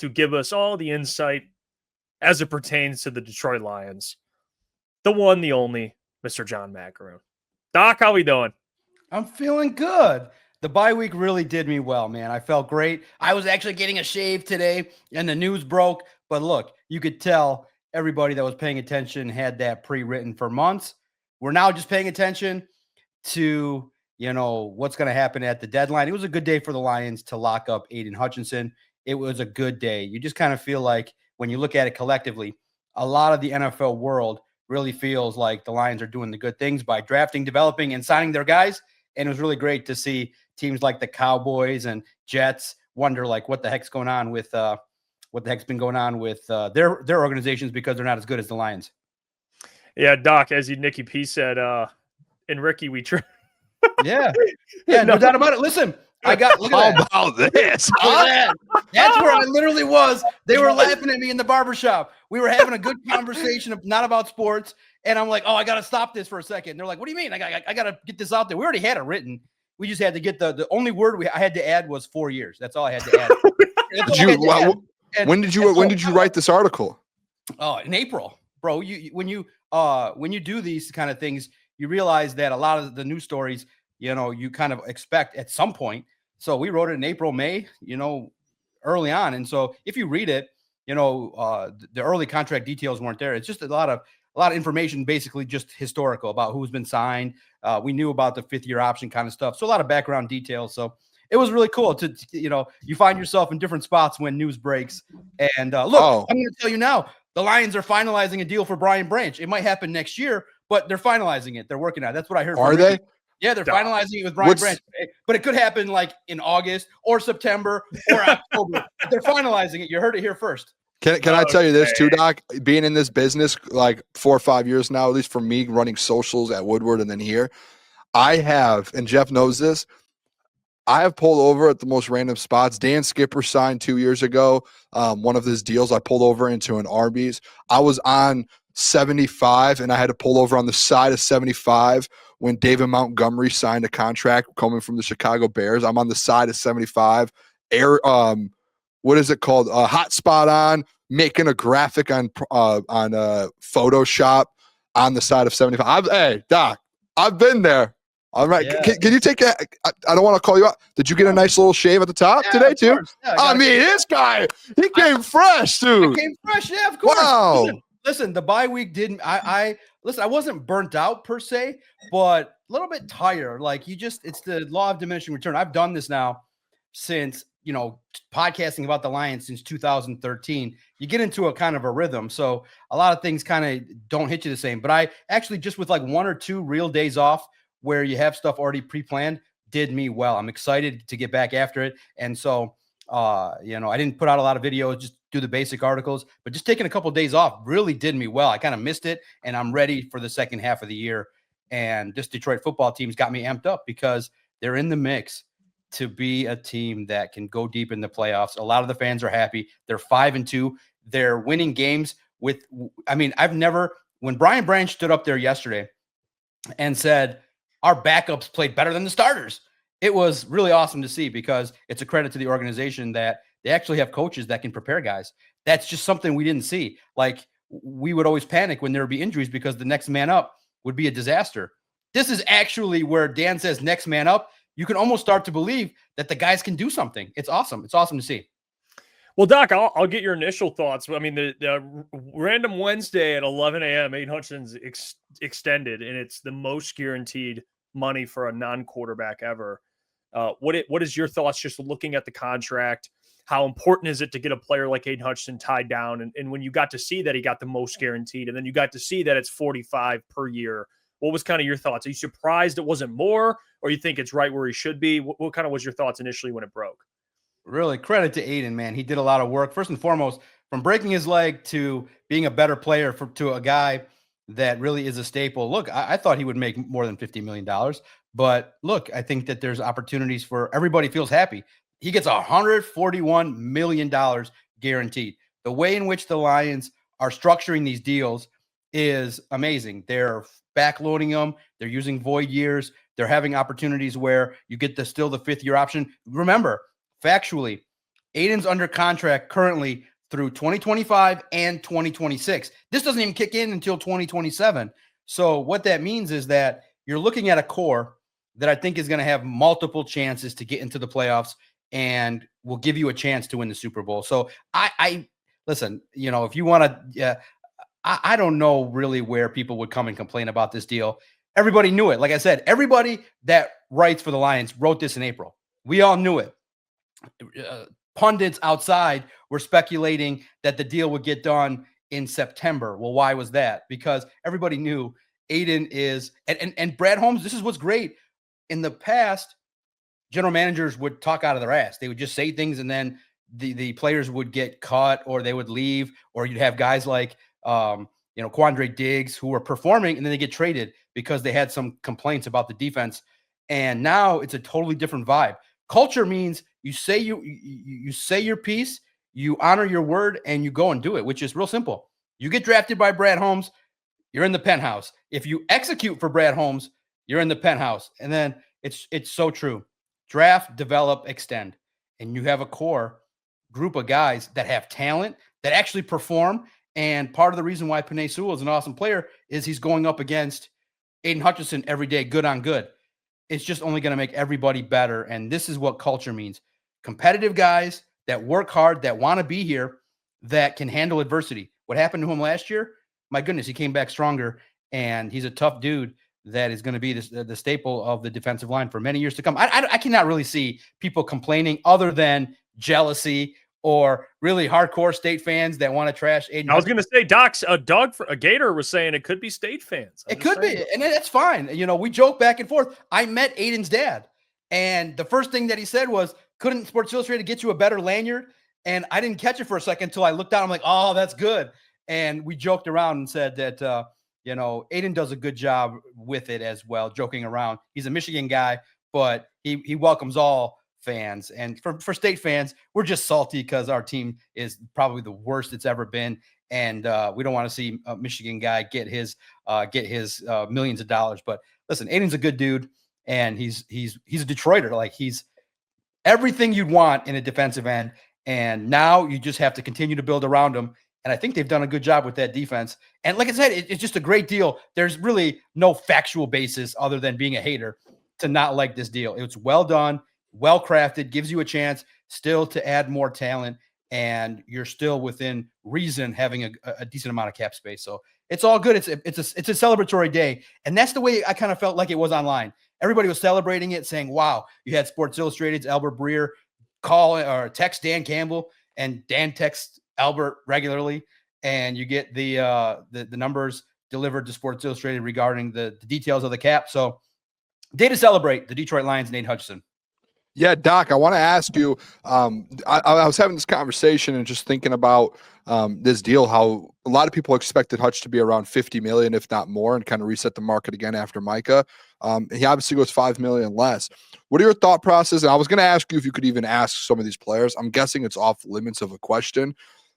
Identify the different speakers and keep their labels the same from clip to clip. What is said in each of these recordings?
Speaker 1: to give us all the insight as it pertains to the Detroit Lions. The one, the only, Mr. John Maakaron. Doc, how we doing?
Speaker 2: I'm feeling good. The bye week really did me well, man. I felt great. I was actually getting a shave today, and the news broke. But look, you could tell everybody that was paying attention had that pre-written for months. We're now just paying attention to, what's going to happen at the deadline. It was a good day for the Lions to lock up Aidan Hutchinson. It was a good day. You just kind of feel like when you look at it collectively, a lot of the NFL world really feels like the Lions are doing the good things by drafting, developing, and signing their guys. And it was really great to see teams like the Cowboys and Jets wonder like what the heck's going on with their organizations because they're not as good as the Lions.
Speaker 1: Yeah, Doc, as Nicky P said, and Ricky, we try.
Speaker 2: Yeah, no doubt about it. Listen, look at that.
Speaker 3: How about this?
Speaker 2: That's where I literally was. They were laughing at me in the barbershop. We were having a good conversation, not about sports. And I'm like, oh, I got to stop this for a second. And they're like, what do you mean? I got to get this out there. We already had it written. We just had to get the only word I had to add was 4 years. That's all I had to add.
Speaker 3: When did you write this article?
Speaker 2: Oh, in April, bro. When you do these kind of things, you realize that a lot of the news stories, you kind of expect at some point. So we wrote it in April, May, early on. And so if you read it, the early contract details weren't there. It's just a lot of information, basically just historical about who's been signed. We knew about the 5th-year option kind of stuff. So a lot of background details. So it was really cool to you find yourself in different spots when news breaks. And I'm going to tell you now, the Lions are finalizing a deal for Brian Branch. It might happen next year, but they're finalizing it. They're working on it. That's what I heard.
Speaker 3: Are they?
Speaker 2: Yeah, they're finalizing it with Brian Branch. But it could happen like in August or September or October. They're finalizing it. You heard it here first.
Speaker 3: Can I tell you this too, Doc? Being in this business like 4 or 5 years now, at least for me, running socials at Woodward and then here, I have, and Jeff knows this, I have pulled over at the most random spots. Dan Skipper signed 2 years ago. One of his deals, I pulled over into an Arby's. I was on 75, and I had to pull over on the side of 75 when David Montgomery signed a contract coming from the Chicago Bears. I'm on the side of 75. What is it called? Hot spot on, making a graphic on Photoshop on the side of 75. Hey, Doc, I've been there. All right. Yeah. Can you take that? I don't want to call you out. Did you get a nice little shave at the top today, too? Yeah, I mean, this guy, he came fresh, dude.
Speaker 2: He came fresh, yeah, of course.
Speaker 3: Wow.
Speaker 2: Listen, the bye week didn't – I wasn't burnt out per se, but a little bit tired. Like it's the law of diminishing return. I've done this now since, podcasting about the Lions since 2013. You get into a kind of a rhythm. So a lot of things kind of don't hit you the same. But I actually just with like 1 or 2 real days off where you have stuff already pre-planned did me well. I'm excited to get back after it. And so, I didn't put out a lot of videos, just do the basic articles, but just taking a couple of days off really did me well. I kind of missed it, and I'm ready for the second half of the year. And this Detroit football team's got me amped up because they're in the mix to be a team that can go deep in the playoffs. A lot of the fans are happy. They're 5-2. They're winning games when Brian Branch stood up there yesterday and said, our backups played better than the starters. It was really awesome to see because it's a credit to the organization that they actually have coaches that can prepare guys. That's just something we didn't see. Like we would always panic when there would be injuries because the next man up would be a disaster. This is actually where Dan says next man up. You can almost start to believe that the guys can do something. It's awesome. It's awesome to see.
Speaker 1: Well, Doc, I'll get your initial thoughts. I mean, the random Wednesday at 11 a.m., Aidan Hutchinson's extended, and it's the most guaranteed money for a non-quarterback ever. What is your thoughts just looking at the contract? How important is it to get a player like Aidan Hutchinson tied down? And when you got to see that he got the most guaranteed, and then you got to see that it's 45 per year, what was kind of your thoughts? Are you surprised it wasn't more, or you think it's right where he should be? What kind of was your thoughts initially when it broke?
Speaker 2: Really, credit to Aidan, man. He did a lot of work. First and foremost, from breaking his leg to being a better player to a guy that really is a staple. Look, I thought he would make more than $50 million. But look, I think that there's opportunities for everybody feels happy. He gets $141 million guaranteed. The way in which the Lions are structuring these deals is amazing. They're backloading them. They're using void years. They're having opportunities where you get still the 5th-year option. Remember, factually, Aidan's under contract currently through 2025 and 2026. This doesn't even kick in until 2027. So what that means is that you're looking at a core that I think is going to have multiple chances to get into the playoffs and will give you a chance to win the Super Bowl. So I listen, if you want to, I don't know really where people would come and complain about this deal. Everybody knew it. Like I said, everybody that writes for the Lions wrote this in April. We all knew it. Pundits outside were speculating that the deal would get done in September. Well, why was that? Because everybody knew Aidan is, and Brad Holmes, this is what's great. In the past, general managers would talk out of their ass. They would just say things, and then the players would get cut or they would leave, or you'd have guys like, Quandre Diggs who were performing and then they get traded because they had some complaints about the defense. And now it's a totally different vibe. Culture means you say you say your piece, you honor your word, and you go and do it, which is real simple. You get drafted by Brad Holmes, you're in the penthouse. If you execute for Brad Holmes, you're in the penthouse. And then it's so true. Draft, develop, extend. And you have a core group of guys that have talent, that actually perform. And part of the reason why Penei Sewell is an awesome player is he's going up against Aidan Hutchinson every day, good on good. It's just only going to make everybody better. And this is what culture means. Competitive guys that work hard, that want to be here, that can handle adversity. What happened to him last year? My goodness, he came back stronger, and he's a tough dude that is going to be the staple of the defensive line for many years to come. I cannot really see people complaining other than jealousy or really hardcore State fans that want to trash Aidan.
Speaker 1: I was going to say, a Gator was saying it could be State fans.
Speaker 2: It could be, and that's fine. We joke back and forth. I met Aidan's dad, and the first thing that he said was, couldn't Sports Illustrated get you a better lanyard? And I didn't catch it for a second until I looked down. I'm like, oh, that's good. And we joked around and said that, Aidan does a good job with it as well, joking around. He's a Michigan guy, but he welcomes all fans. And for State fans, we're just salty because our team is probably the worst it's ever been. And we don't want to see a Michigan guy get his millions of dollars. But listen, Aidan's a good dude, and he's a Detroiter. Like, he's everything you'd want in a defensive end. And now you just have to continue to build around him. And I think they've done a good job with that defense. And like I said, it's just a great deal. There's really no factual basis other than being a hater to not like this deal. It's well done, well crafted, gives you a chance still to add more talent, and you're still within reason having a decent amount of cap space. So it's all good. It's a celebratory day. And that's the way I kind of felt like it was online. Everybody was celebrating it, saying, wow, you had Sports Illustrated's Albert Breer call or text Dan Campbell, and Dan texts Albert regularly, and you get the numbers delivered to Sports Illustrated regarding the details of the cap. So day to celebrate the Detroit Lions and Aidan Hutchinson.
Speaker 3: Yeah, Doc, I want to ask you, I was having this conversation and just thinking about this deal, how a lot of people expected Hutch to be around 50 million, if not more, and kind of reset the market again after Micah. He obviously goes 5 million less. What are your thought process? And I was going to ask you if you could even ask some of these players. I'm guessing it's off limits of a question,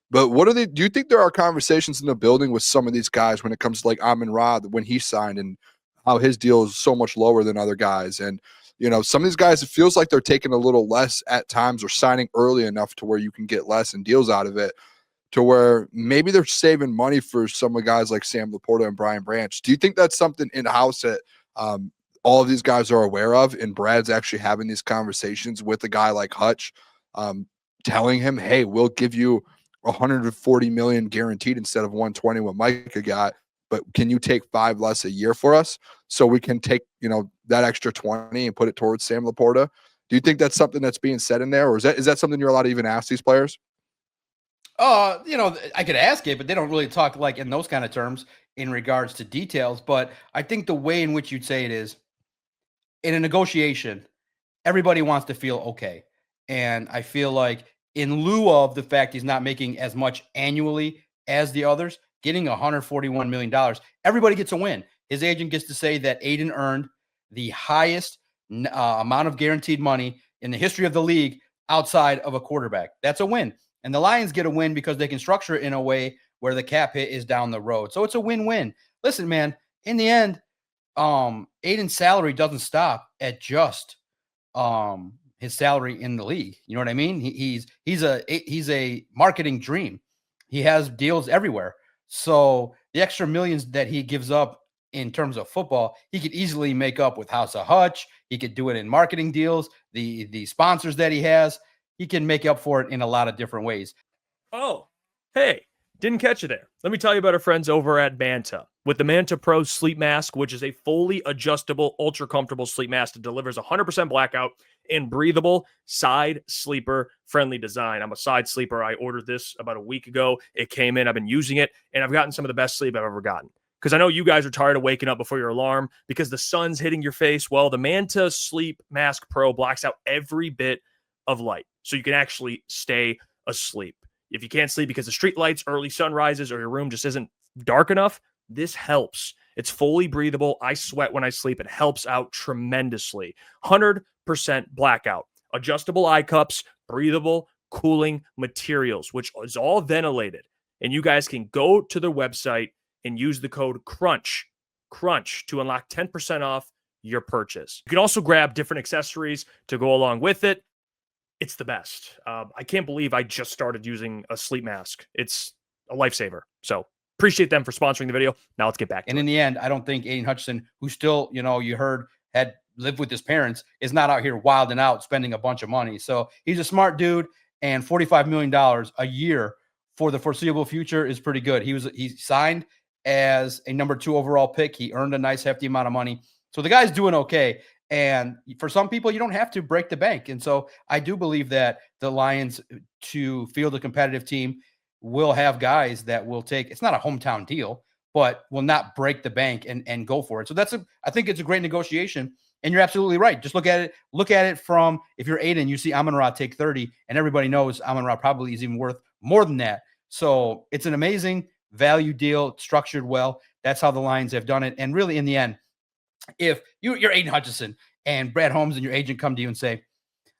Speaker 3: but do you think there are conversations in the building with some of these guys when it comes to like Amon-Ra when he signed and how his deal is so much lower than other guys? And some of these guys, it feels like they're taking a little less at times or signing early enough to where you can get less and deals out of it, to where maybe they're saving money for some of the guys like Sam Laporta and Brian Branch. Do you think that's something in-house that all of these guys are aware of, and Brad's actually having these conversations with a guy like Hutch, telling him, hey, we'll give you 140 million guaranteed instead of 120 what Micah got, but can you take 5 less a year for us so we can take, that extra 20 and put it towards Sam Laporta? Do you think that's something that's being said in there, or is that something you're allowed to even ask these players?
Speaker 2: I could ask it, but they don't really talk like in those kind of terms in regards to details. But I think the way in which you'd say it is, in a negotiation, everybody wants to feel okay. And I feel like in lieu of the fact he's not making as much annually as the others, getting $141 million, everybody gets a win. His agent gets to say that Aidan earned the highest amount of guaranteed money in the history of the league outside of a quarterback. That's a win. And the Lions get a win because they can structure it in a way where the cap hit is down the road. So it's a win-win. Listen, man, in the end, Aidan's salary doesn't stop at just his salary in the league. You know what I mean? He's a marketing dream. He has deals everywhere. So the extra millions that he gives up in terms of football, he could easily make up with House of Hutch. He could do it in marketing deals, the sponsors that he has. He can make up for it in a lot of different ways.
Speaker 1: Oh, hey, didn't catch you there. Let me tell you about our friends over at Manta. With the Manta Pro Sleep Mask, which is a fully adjustable, ultra comfortable sleep mask that delivers 100% blackout and breathable side sleeper friendly design. I'm a side sleeper. I ordered this about a week ago. It came in. I've been using it, and I've gotten some of the best sleep I've ever gotten. Because I know you guys are tired of waking up before your alarm because the sun's hitting your face. Well, the Manta Sleep Mask Pro blocks out every bit of light, so you can actually stay asleep. If you can't sleep because of street lights, early sunrises, or your room just isn't dark enough, this helps. It's fully breathable. I sweat when I sleep. It helps out tremendously. 100% blackout. Adjustable eye cups, breathable, cooling materials, which is all ventilated. And you guys can go to their website and use the code CRUNCH to unlock 10% off your purchase. You can also grab different accessories to go along with it. It's the best. I can't believe I just started using a sleep mask. It's a lifesaver. So appreciate them for sponsoring the video. Now let's get back to it.
Speaker 2: And in the end, I don't think Aidan Hutchinson, who still, you heard, had lived with his parents, is not out here wilding out, spending a bunch of money. So he's a smart dude, and $45 million a year for the foreseeable future is pretty good. He signed as a number 2 overall pick. He earned a nice hefty amount of money. So the guy's doing okay. And for some people, you don't have to break the bank. And so I do believe that the Lions, to field a competitive team, will have guys that will take, it's not a hometown deal, but will not break the bank and go for it. So I think it's a great negotiation. And you're absolutely right. Just look at it from, if you're Aidan, you see Amon-Ra take 30, and everybody knows Amon-Ra probably is even worth more than that. So it's an amazing value deal, structured well. That's how the Lions have done it. And really, in the end, if you're Aidan Hutchinson and Brad Holmes and your agent come to you and say,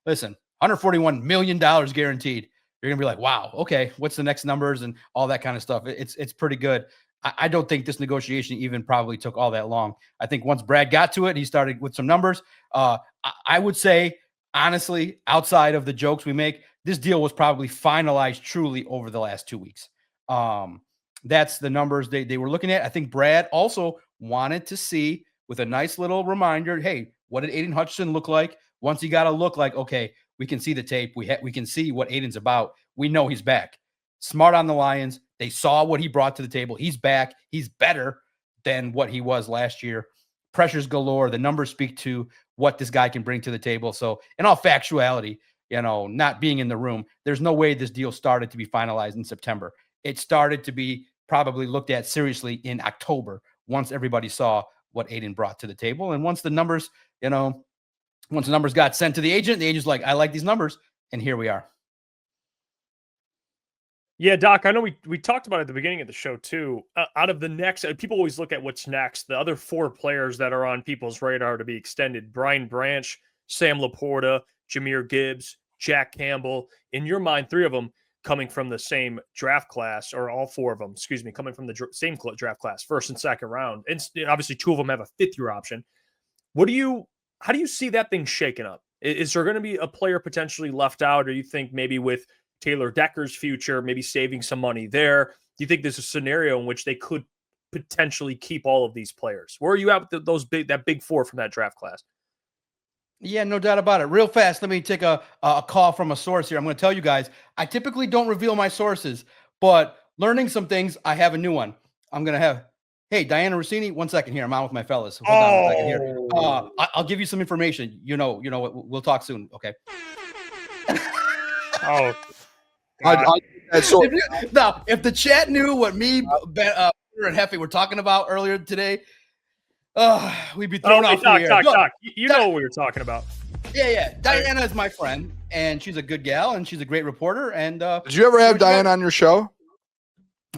Speaker 2: listen, $141 million guaranteed, you're going to be like, wow, okay, what's the next numbers and all that kind of stuff. It's pretty good. I don't think this negotiation even probably took all that long. I think once Brad got to it, he started with some numbers. I would say, honestly, outside of the jokes we make, this deal was probably finalized truly over the last 2 weeks. That's the numbers they were looking at. I think Brad also wanted to see, with a nice little reminder, hey, what did Aidan Hutchinson look like? Once he got to look like, okay, we can see the tape. We can see what Aidan's about. We know he's back. Smart on the Lions. They saw what he brought to the table. He's back. He's better than what he was last year. Pressures galore. The numbers speak to what this guy can bring to the table. So in all factuality, not being in the room, there's no way this deal started to be finalized in September. It started to be probably looked at seriously in October, once everybody saw what Aidan brought to the table. And once the numbers, got sent to the agent's like, I like these numbers. And here we are.
Speaker 1: Yeah, Doc, I know we talked about it at the beginning of the show too. Out of the next, people always look at what's next. The other 4 players that are on people's radar to be extended: Brian Branch, Sam Laporta, Jahmyr Gibbs, Jack Campbell. In your mind, 3 of them coming from the same draft class, or all 4 of them, coming from the same draft class, first and second round. And obviously 2 of them have a 5th-year option. How do you see that thing shaking up? Is there going to be a player potentially left out, or you think maybe with Taylor Decker's future, maybe saving some money there? Do you think there's a scenario in which they could potentially keep all of these players? Where are you at with that big 4 from that draft class?
Speaker 2: Yeah, no doubt about it. Real fast, let me take a call from a source here. I'm going to tell you guys, I typically don't reveal my sources, but learning some things, I have a new one. I'm going to have, hey, Diana Rossini, 1 second here. I'm out with my fellas. Hold on 1 second here. I'll give you some information. We'll talk soon. Okay.
Speaker 1: Oh,
Speaker 2: now, if the chat knew what me, and Heffy were talking about earlier today, we'd be thrown off the air.
Speaker 1: Doc. You know what we were talking about.
Speaker 2: Yeah. Diana is my friend, and she's a good gal, and she's a great reporter. And
Speaker 3: did you ever have Diana on your show?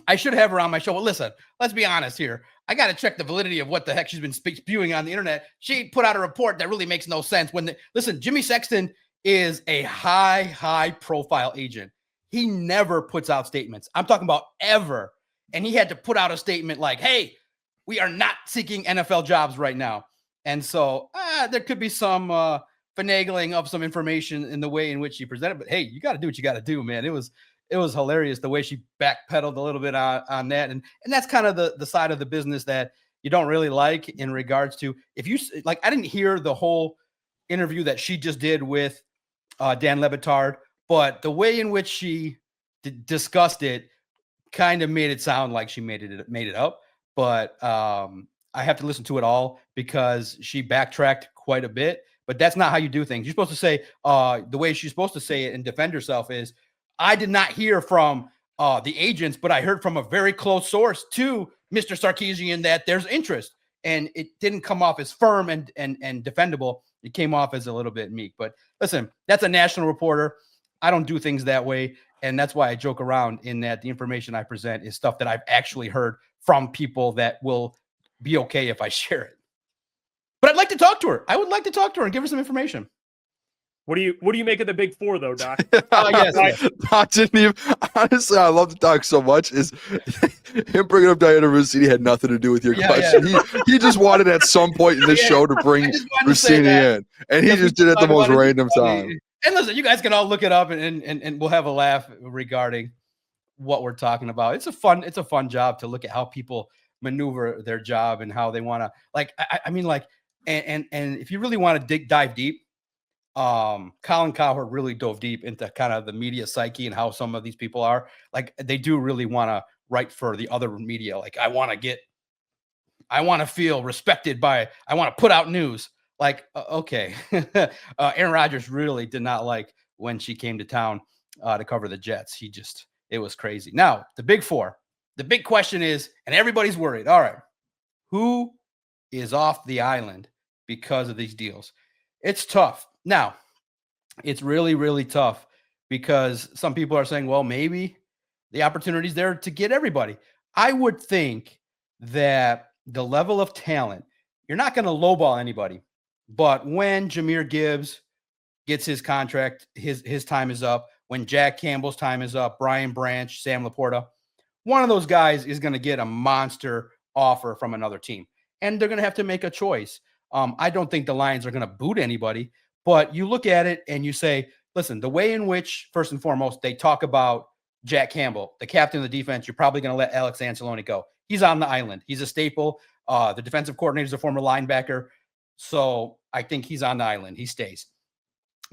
Speaker 2: I should have her on my show. Well, listen, let's be honest here. I got to check the validity of what the heck she's been spewing on the internet. She put out a report that really makes no sense. Listen, Jimmy Sexton is a high profile agent. He never puts out statements. I'm talking about ever. And he had to put out a statement like, hey, we are not seeking NFL jobs right now. And so there could be some finagling of some information in the way in which she presented. But hey, you got to do what you got to do, man. It was hilarious the way she backpedaled a little bit on that, and that's kind of the side of the business that you don't really like in regards to if you like. I didn't hear the whole interview that she just did with Dan Le Batard, but the way in which she discussed it kind of made it sound like she made it up. But I have to listen to it all because she backtracked quite a bit. But that's not how you do things. You're supposed to say the way she's supposed to say it and defend herself is, I did not hear from the agents, but I heard from a very close source to Mr. Sarkisian that there's interest. And it didn't come off as firm and defendable. It came off as a little bit meek. But listen, that's a national reporter. I don't do things that way. And that's why I joke around in that the information I present is stuff that I've actually heard from people that will be okay if I share it. But I'd like to talk to her. I would like to talk to her and give her some information.
Speaker 1: What do you make of the big four though, Doc?
Speaker 2: Yes.
Speaker 3: Doc didn't even, honestly, I love the Doc so much is him bringing up Diana Rossini had nothing to do with your question. Yeah. He just wanted at some point in this show to bring Rossini in, and he just did it at the most random time.
Speaker 2: And listen, you guys can all look it up and we'll have a laugh regarding what we're talking about. It's a fun job to look at how people maneuver their job and how they want to and if you really want to dive deep, Colin Cowherd really dove deep into kind of the media psyche and how some of these people are. Like, they do really want to write for the other media. Like, I want to feel respected I want to put out news. Like, okay. Aaron Rodgers really did not like when she came to town to cover the Jets. It was crazy. Now, the big four, the big question is, and everybody's worried, all right, who is off the island because of these deals? It's tough. Now, it's really, really tough because some people are saying, well, maybe the opportunity is there to get everybody. I would think that the level of talent, you're not going to lowball anybody. But when Jahmyr Gibbs gets his contract, his time is up. When Jack Campbell's time is up, Brian Branch, Sam Laporta, one of those guys is going to get a monster offer from another team. And they're going to have to make a choice. I don't think the Lions are going to boot anybody. But you look at it and you say, listen, the way in which, first and foremost, they talk about Jack Campbell, the captain of the defense, you're probably going to let Alex Anzalone go. He's on the island. He's a staple. The defensive coordinator is a former linebacker. So I think he's on the island. He stays.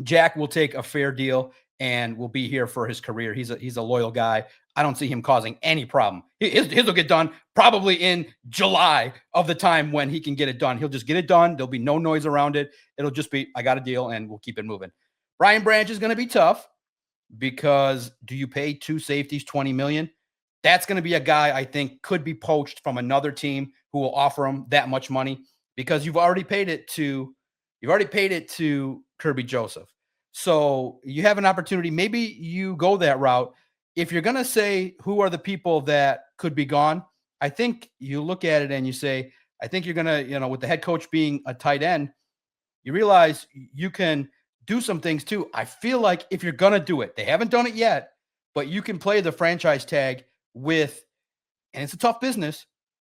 Speaker 2: Jack will take a fair deal and will be here for his career. He's a loyal guy. I don't see him causing any problem. His will get done probably in July of the time when he can get it done. He'll just get it done. There'll be no noise around it. It'll just be, I got a deal, and we'll keep it moving. Brian Branch is going to be tough because do you pay two safeties $20 million? That's going to be a guy I think could be poached from another team who will offer him that much money because you've already paid it to Kirby Joseph. So you have an opportunity. Maybe you go that route. If you're going to say who are the people that could be gone, I think you look at it and you say, I think you're going to, with the head coach being a tight end, you realize you can do some things too. I feel like if you're going to do it, they haven't done it yet, but you can play the franchise tag with, and it's a tough business,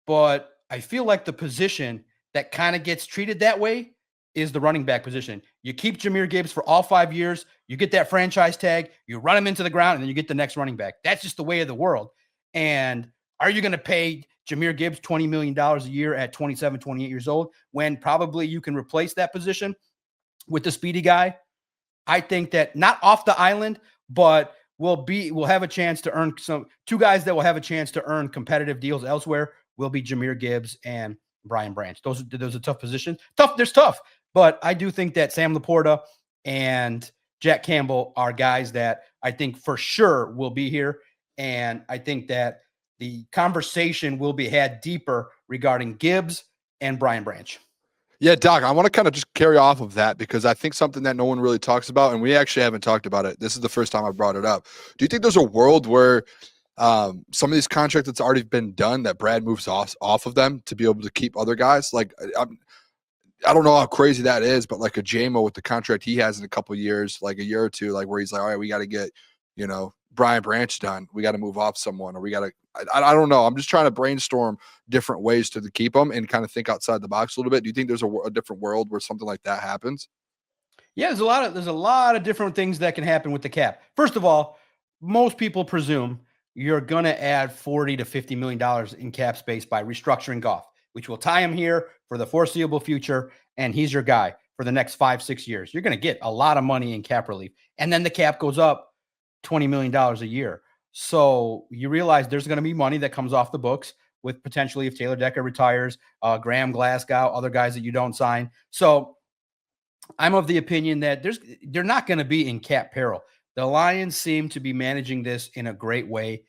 Speaker 2: but I feel like the position that kind of gets treated that way is the running back position. You keep Jahmyr Gibbs for all 5 years. You get that franchise tag. You run him into the ground, and then you get the next running back. That's just the way of the world. And are you going to pay Jahmyr Gibbs $20 million a year at 27, 28 years old when probably you can replace that position with the speedy guy? I think that not off the island, but we'll have a chance to earn two guys that will have a chance to earn competitive deals elsewhere will be Jahmyr Gibbs and Brian Branch. Those are tough positions. There's tough. But I do think that Sam Laporta and Jack Campbell are guys that I think for sure will be here. And I think that the conversation will be had deeper regarding Gibbs and Brian Branch.
Speaker 3: Yeah, Doc, I want to kind of just carry off of that because I think something that no one really talks about, and we actually haven't talked about it. This is the first time I brought it up. Do you think there's a world where some of these contracts that's already been done that Brad moves off of them to be able to keep other guys? Like, I don't know how crazy that is, but like a Jamo with the contract he has in a couple of years, like a year or two, like where he's like, all right, we got to get, Brian Branch done. We got to move off someone, or we got to, I don't know. I'm just trying to brainstorm different ways to keep them and kind of think outside the box a little bit. Do you think there's a different world where something like that happens?
Speaker 2: Yeah, there's a lot of different things that can happen with the cap. First of all, most people presume you're going to add $40 to $50 million in cap space by restructuring Goff, which will tie him here for the foreseeable future. And he's your guy for the next 5-6 years. You're going to get a lot of money in cap relief. And then the cap goes up $20 million a year. So you realize there's going to be money that comes off the books with potentially if Taylor Decker retires, Graham Glasgow, other guys that you don't sign. So I'm of the opinion that they're not going to be in cap peril. The Lions seem to be managing this in a great way.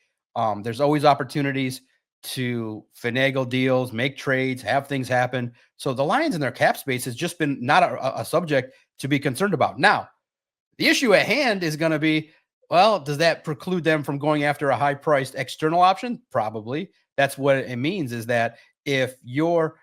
Speaker 2: There's always opportunities to finagle deals, make trades, have things happen. So the Lions in their cap space has just been not a subject to be concerned about. Now, the issue at hand is going to be, well, does that preclude them from going after a high-priced external option? Probably. That's what it means, is that if you're,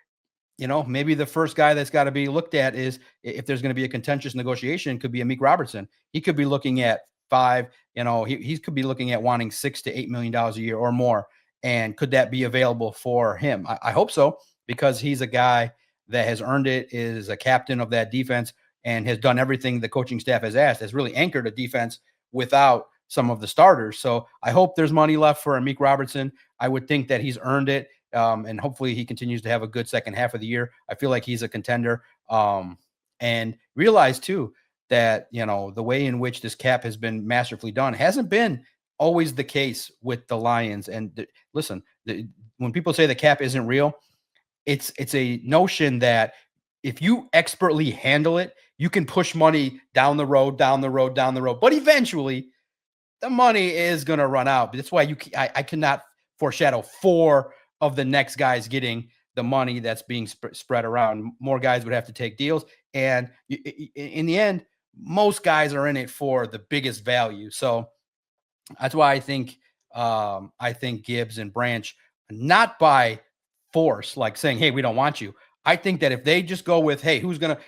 Speaker 2: maybe the first guy that's got to be looked at is if there's going to be a contentious negotiation, could be Amik Robertson. He could be looking at 5, he could be looking at wanting $6 to $8 million a year or more. And could that be available for him? I hope so, because he's a guy that has earned it, is a captain of that defense, and has done everything the coaching staff has asked, has really anchored a defense without some of the starters. So I hope there's money left for Amik Robertson. I would think that he's earned it. And hopefully he continues to have a good second half of the year. I feel like he's a contender. And realize too that, the way in which this cap has been masterfully done hasn't been always the case with the Lions. And listen, when people say the cap isn't real, it's a notion that if you expertly handle it, you can push money down the road. But eventually the money is going to run out. That's why I cannot foreshadow 4 of the next guys getting the money that's being spread around. More guys would have to take deals. And in the end, most guys are in it for the biggest value. So that's why I think Gibbs and Branch, not by force, like saying, hey, we don't want you. I think that if they just go with, hey,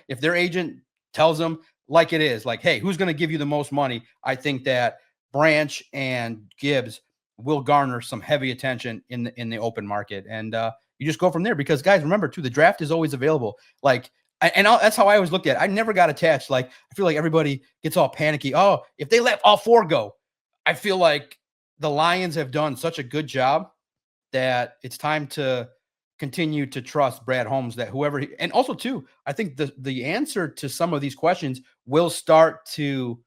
Speaker 2: if their agent tells them like it is, like, hey, who's going to give you the most money? I think that Branch and Gibbs will garner some heavy attention in the open market. And you just go from there, because guys, remember too, the draft is always available. That's how I always looked at it. I never got attached. Like, I feel like everybody gets all panicky. Oh, if they let all 4 go, I feel like the Lions have done such a good job that it's time to continue to trust Brad Holmes, that whoever and also too, I think the answer to some of these questions will start to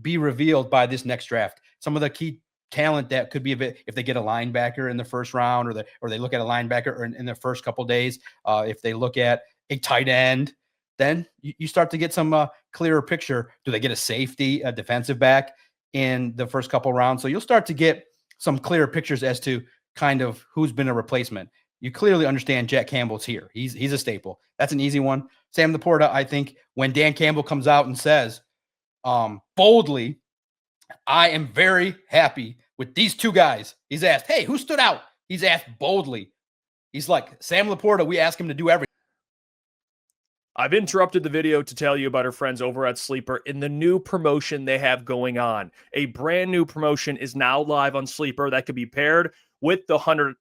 Speaker 2: be revealed by this next draft. Some of the key talent that could be a bit, if they get a linebacker in the first round, or they look at a linebacker in the first couple days, if they look at a tight end, then you start to get some clearer picture. Do they get a safety, a defensive back in the first couple rounds? So you'll start to get some clearer pictures as to kind of who's been a replacement. You clearly understand Jack Campbell's here. He's a staple. That's an easy one. Sam Laporta, I think when Dan Campbell comes out and says boldly, I am very happy with these 2 guys. He's asked, hey, who stood out? He's asked boldly. He's like, Sam Laporta, we ask him to do everything.
Speaker 1: I've interrupted the video to tell you about our friends over at Sleeper in the new promotion they have going on. A brand new promotion is now live on Sleeper that could be paired with the 100%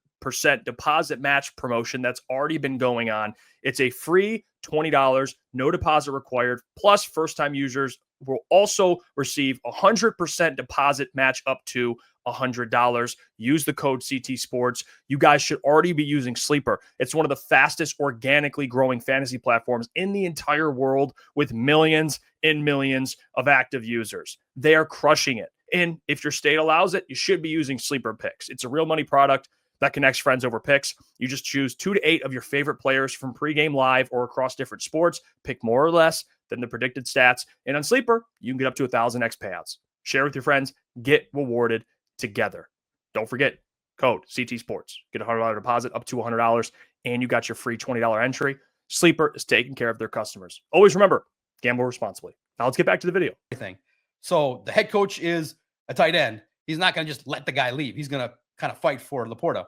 Speaker 1: deposit match promotion that's already been going on. It's a free $20, no deposit required, plus first-time users will also receive 100% deposit match up to $100. Use the code CT Sports. You guys should already be using Sleeper. It's one of the fastest organically growing fantasy platforms in the entire world, with millions and millions of active users. They are crushing it. And if your state allows it, you should be using Sleeper Picks. It's a real money product that connects friends over picks. You just choose 2 to 8 of your favorite players from pregame live or across different sports. Pick more or less than the predicted stats. And on Sleeper, you can get up to 1,000x payouts. Share with your friends. Get rewarded together. Don't forget, code CT Sports. Get a $100 deposit up to $100, and you got your free $20 entry. Sleeper is taking care of their customers. Always remember, gamble responsibly. Now let's get back to the video.
Speaker 2: So the head coach is a tight end. He's not going to just let the guy leave. He's going to kind of fight for Laporta.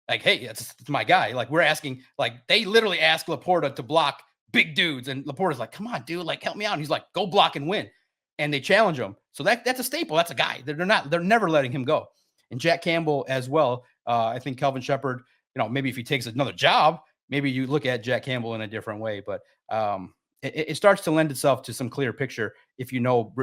Speaker 2: Like, hey, it's my guy. Like, we're asking, like, they literally ask Laporta to block big dudes. And Laporta's like, come on, dude, like, help me out. And he's like, go block and win. And they challenge him. So that's a staple. That's a guy. They're never letting him go. And Jack Campbell as well. I think Kelvin Shepard, maybe if he takes another job, maybe you look at Jack Campbell in a different way. But it starts to lend itself to some clear picture if you know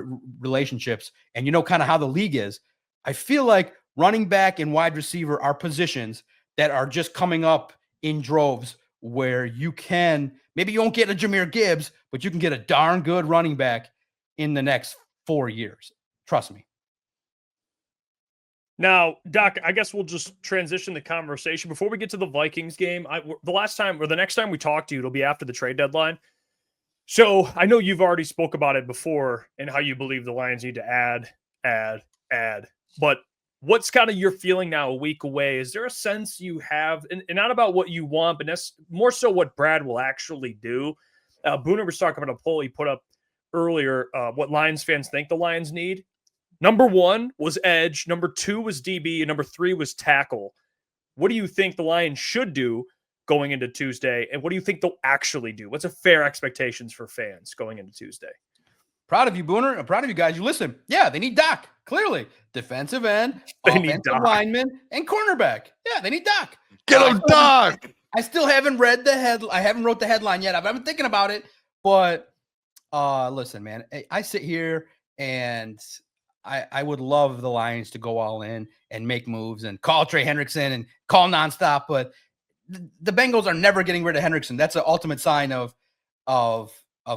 Speaker 2: relationships and you know kind of how the league is. I feel like running back and wide receiver are positions that are just coming up in droves where you can, maybe you won't get a Jahmyr Gibbs, but you can get a darn good running back in the next 4 years. Trust me.
Speaker 1: Now, Doc, I guess we'll just transition the conversation before we get to the Vikings game. The last time or the next time we talk to you, it'll be after the trade deadline. So I know you've already spoke about it before and how you believe the Lions need to add. But what's kind of your feeling now a week away? Is there a sense you have, and not about what you want, but that's more so what Brad will actually do? Booner was talking about a poll he put up earlier, what Lions fans think the Lions need. Number 1 was edge. Number 2 was DB. And number 3 was tackle. What do you think the Lions should do going into Tuesday? And what do you think they'll actually do? What's a fair expectations for fans going into Tuesday?
Speaker 2: Proud of you, Booner. I'm proud of you guys. You listen. Yeah, they need Doc. Clearly. Defensive end,
Speaker 1: They need
Speaker 2: offensive
Speaker 1: Doc.
Speaker 2: lineman, and cornerback. Yeah, they need Doc.
Speaker 3: Get him, Doc.
Speaker 2: I still haven't read I haven't wrote the headline yet. I've been thinking about it. But listen, man, I sit here and I would love the Lions to go all in and make moves and call Trey Hendrickson and call nonstop. But the Bengals are never getting rid of Hendrickson. That's an ultimate sign of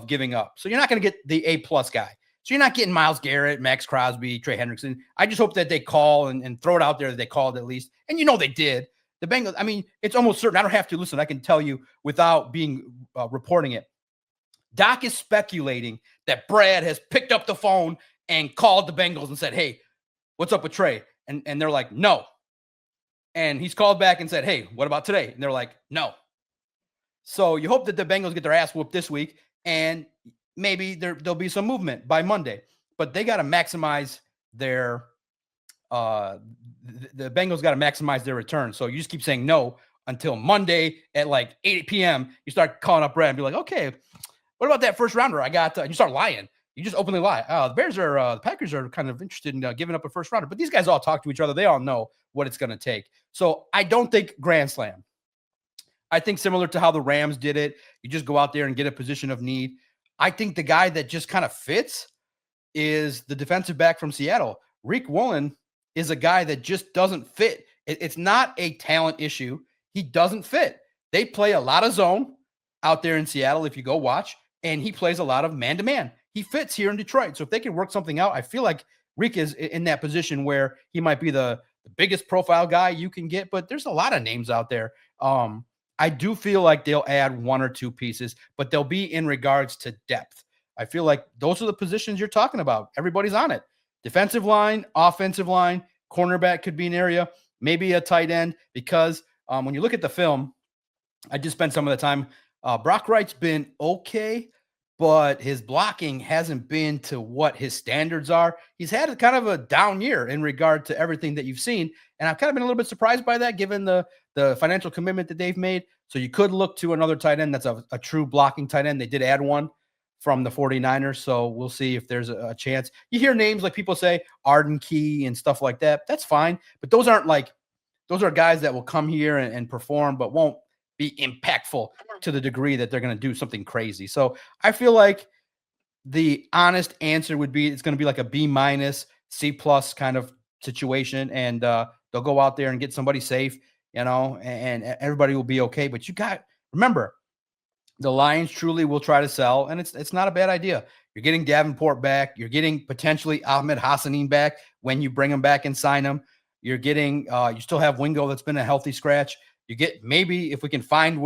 Speaker 2: giving up. So you're not going to get the A+ guy. So you're not getting Myles Garrett, Max Crosby, Trey Hendrickson. I just hope that they call and throw it out there that they called at least. And they did. The Bengals, I mean, it's almost certain. I don't have to listen. I can tell you without being reporting it. Doc is speculating that Brad has picked up the phone and called the Bengals and said, hey, what's up with Trey? And they're like, no. And he's called back and said, hey, what about today? And they're like, no. So you hope that the Bengals get their ass whooped this week and maybe there'll be some movement by Monday. But they got to maximize their the Bengals got to maximize their return. So you just keep saying no until Monday at like 8 p.m. You start calling up Brad and be like, okay, what about that first rounder I got? You start lying. You just openly lie. The Packers are kind of interested in giving up a first rounder, but these guys all talk to each other. They all know what it's going to take. So I don't think grand slam. I think similar to how the Rams did it, you just go out there and get a position of need. I think the guy that just kind of fits is the defensive back from Seattle. Rick Woolen is a guy that just doesn't fit. It's not a talent issue. He doesn't fit. They play a lot of zone out there in Seattle if you go watch, and he plays a lot of man-to-man. He fits here in Detroit. So if they can work something out, I feel like Rick is in that position where he might be the biggest profile guy you can get, but there's a lot of names out there. I do feel like they'll add 1 or 2 pieces, but they'll be in regards to depth. I feel like those are the positions you're talking about. Everybody's on it. Defensive line, offensive line, cornerback could be an area, maybe a tight end, because when you look at the film, I just spent some of the time. Brock Wright's been okay, but his blocking hasn't been to what his standards are. He's had kind of a down year in regard to everything that you've seen. And I've kind of been a little bit surprised by that, given the financial commitment that they've made. So you could look to another tight end that's a true blocking tight end. They did add one from the 49ers. So we'll see if there's a chance. You hear names like people say Arden Key and stuff like that. That's fine. But those are guys that will come here and perform, but won't be impactful to the degree that they're going to do something crazy. So I feel like the honest answer would be it's going to be like a B-, C+ kind of situation. And they'll go out there and get somebody safe, and everybody will be okay. But remember, the Lions truly will try to sell, and it's not a bad idea. You're getting Davenport back. You're getting potentially Ahmed Hassanin back when you bring him back and sign him. You're getting you still have Wingo that's been a healthy scratch. You get maybe if we can find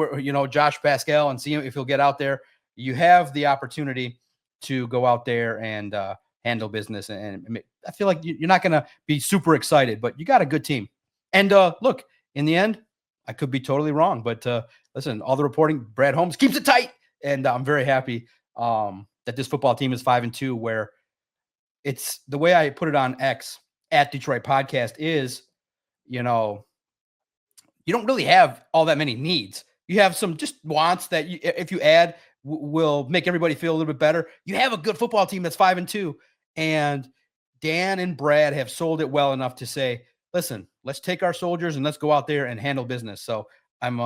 Speaker 2: Josh Pascal and see if he'll get out there, you have the opportunity to go out there and handle business. And I feel like you're not going to be super excited, but you got a good team. And look, in the end, I could be totally wrong, but listen, all the reporting, Brad Holmes keeps it tight, and I'm very happy that this football team is 5-2. Where it's the way I put it on X at Detroit Podcast is, you don't really have all that many needs. You have some just wants that if you add will make everybody feel a little bit better. You have a good football team that's 5-2, and Dan and Brad have sold it well enough to say, listen, let's take our soldiers and let's go out there and handle business. So I'm